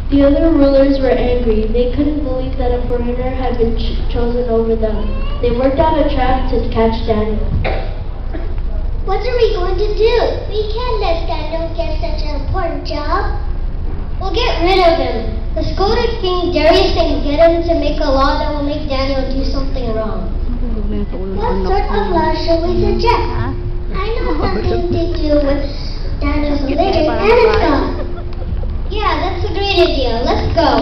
The other rulers were angry. They couldn't believe that a foreigner had been chosen over them. They worked out a trap to catch Daniel. What are we going to do? We can't let Daniel get such an important job. We'll get rid of him. Let's go to King Darius and get him to make a law that will make Daniel do something wrong. What sort of law should we suggest? I know something to do with Daniel's religion and his God. Yeah, that's a great idea. Let's go.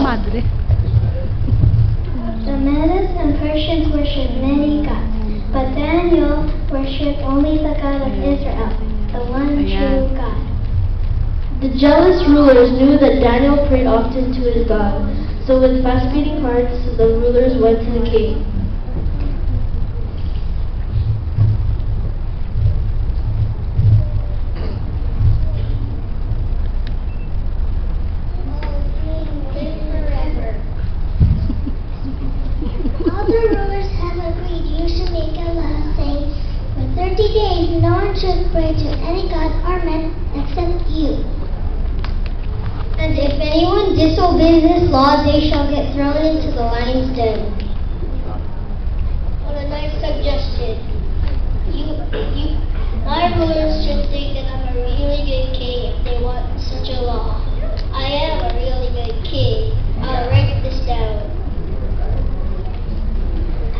The Medes and Persians worship many gods, but Daniel worshipped only the God of Israel, the one true God. The jealous rulers knew that Daniel prayed often to his God, so with fast-beating hearts, the rulers went to the king. All the rulers have agreed you should make a law saying, for 30 days no one should pray to any god or man except you. And if anyone disobeys this law, they shall get thrown into the lion's den. What a nice suggestion. My rulers should think that I'm a really good king if they want such a law. I am a really good king. I'll write this down.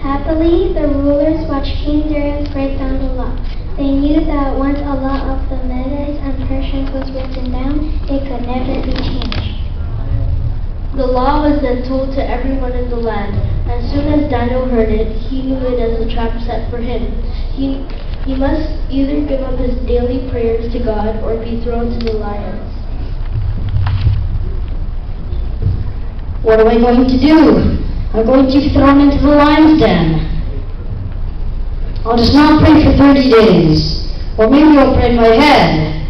Happily, the rulers watched King Darius write down the law. They knew that once a law of the Medes and Persians was written down, it could never be changed. The law was then told to everyone in the land. As soon as Daniel heard it, he knew it as a trap set for him. He must either give up his daily prayers to God or be thrown to the lions. What am I going to do? I'm going to be thrown into the lion's den. I'll just not pray for 30 days. Or maybe I'll pray in my head.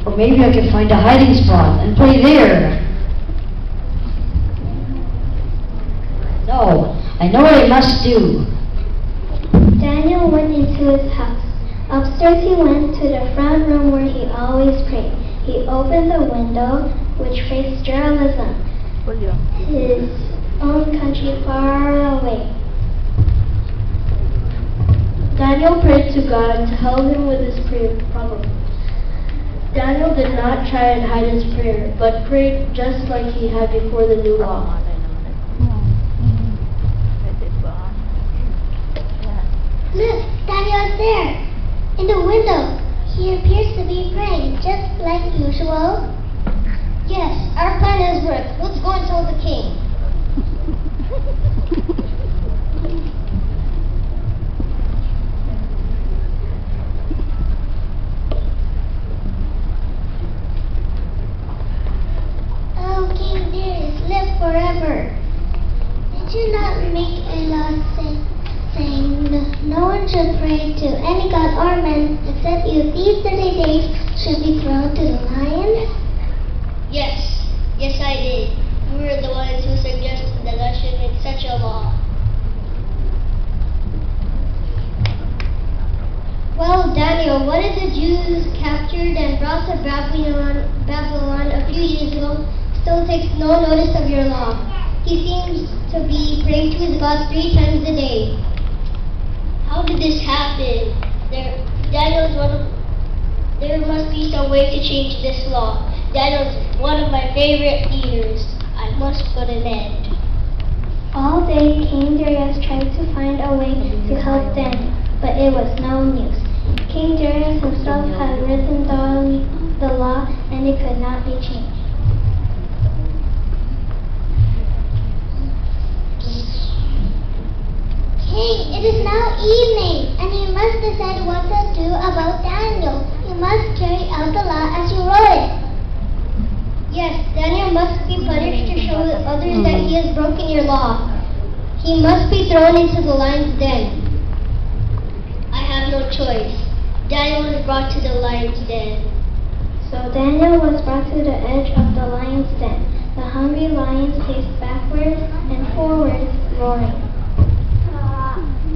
Or maybe I can find a hiding spot and pray there. No, I know what I must do. Daniel went into his house. Upstairs he went to the front room where he always prayed. He opened the window which faced Jerusalem, his own country far away. Daniel prayed to God to help him with his prayer problem. Daniel did not try and hide his prayer, but prayed just like he had before the new law. Look, Daniel is there, in the window. He appears to be praying, just like usual. Yes, our plan has worked. Let's go and tell the king. Oh, King Darius, live forever. Did you not make a law saying no one should pray to any god or man except you? These 30 days should be thrown to the lion? Yes, I did. We were the ones who suggested that I should make such a law. Well, Daniel, one of the Jews captured and brought to Babylon a few years ago still takes no notice of your law. He seems to be praying to his God 3 times a day. How did this happen? There must be some way to change this law. Daniel's one of my favorite leaders. I must put an end. All day, King Darius tried to find a way to help Daniel, but it was no use. King Darius himself had written down the law, and it could not be changed. King, it is now evening, and you must decide what to do about Daniel. You must carry out the law as you wrote it. Yes, Daniel must be punished to show others that he has broken your law. He must be thrown into the lion's den. I have no choice. Daniel was brought to the lion's den. So Daniel was brought to the edge of the lion's den. The hungry lions paced backwards and forwards, roaring.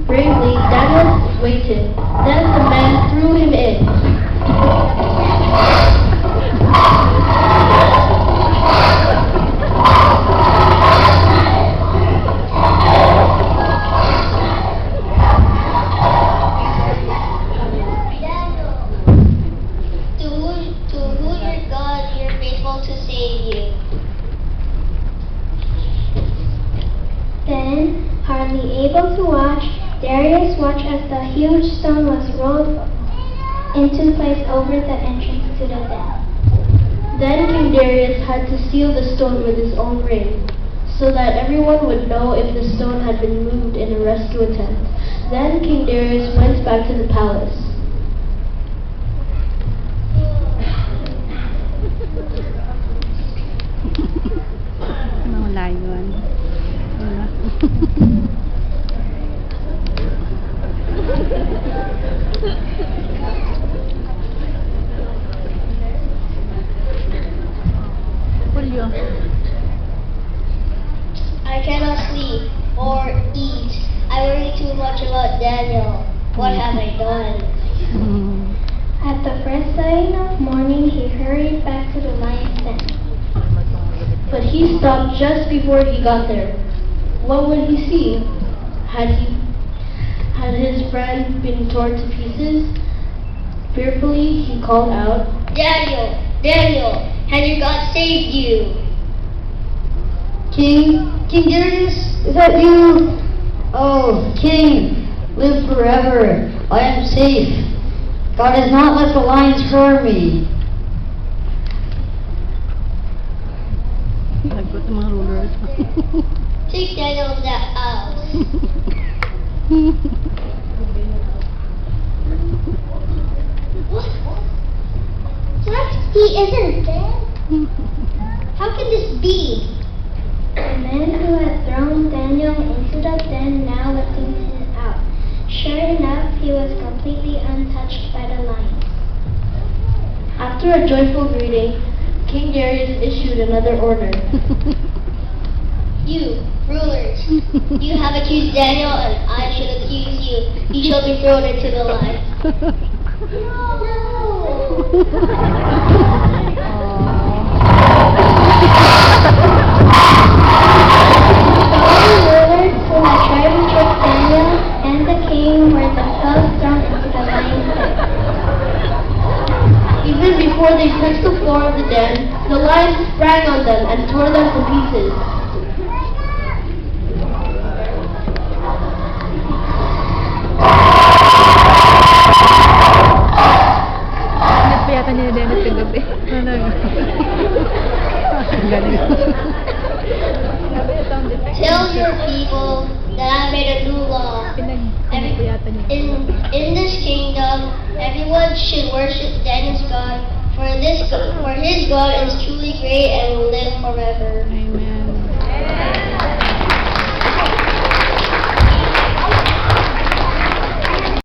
Bravely, Daniel waited. Then the men threw him in. save you. Then, hardly able to watch, Darius watched as the huge stone was rolled into place over the entrance to the den. Then King Darius had to seal the stone with his own ring, so that everyone would know if the stone had been moved in a rescue attempt. Then King Darius went back to the palace. Mahula yun. Wala. Julio. I cannot sleep or eat. I worry too much about Daniel. What have I done? At the first sign of morning, he hurried back to the lion's den. But he stopped just before he got there. What would he see? Had his friend been torn to pieces? Fearfully, he called out, Daniel! Daniel! Has your God saved you? King Darius, is that you? Oh, King, live forever. I am safe. God has not let the lions hurt me. Lagot ng mga rulers. Take Daniel to that house. What? He isn't dead? How can this be? The men who had thrown Daniel into the den now lifted him out. Sure enough, he was completely untouched by the lions. After a joyful greeting, King Darius issued another order. You, rulers, you have accused Daniel and I should accuse you. He shall be thrown into the lions. Rulers who had tried to trick Daniel and the king were themselves thrown into the lion's den. Even before they touched the floor of the den, the lions sprang on them and tore them to pieces. Hanap pa yata ni Dennis kagabi. Ano? Galing. Tell your people that I made a new law. Pinag-ano pa yata niya. In this kingdom, everyone should worship Daniel's God, for his God is truly great and will live forever. Amen.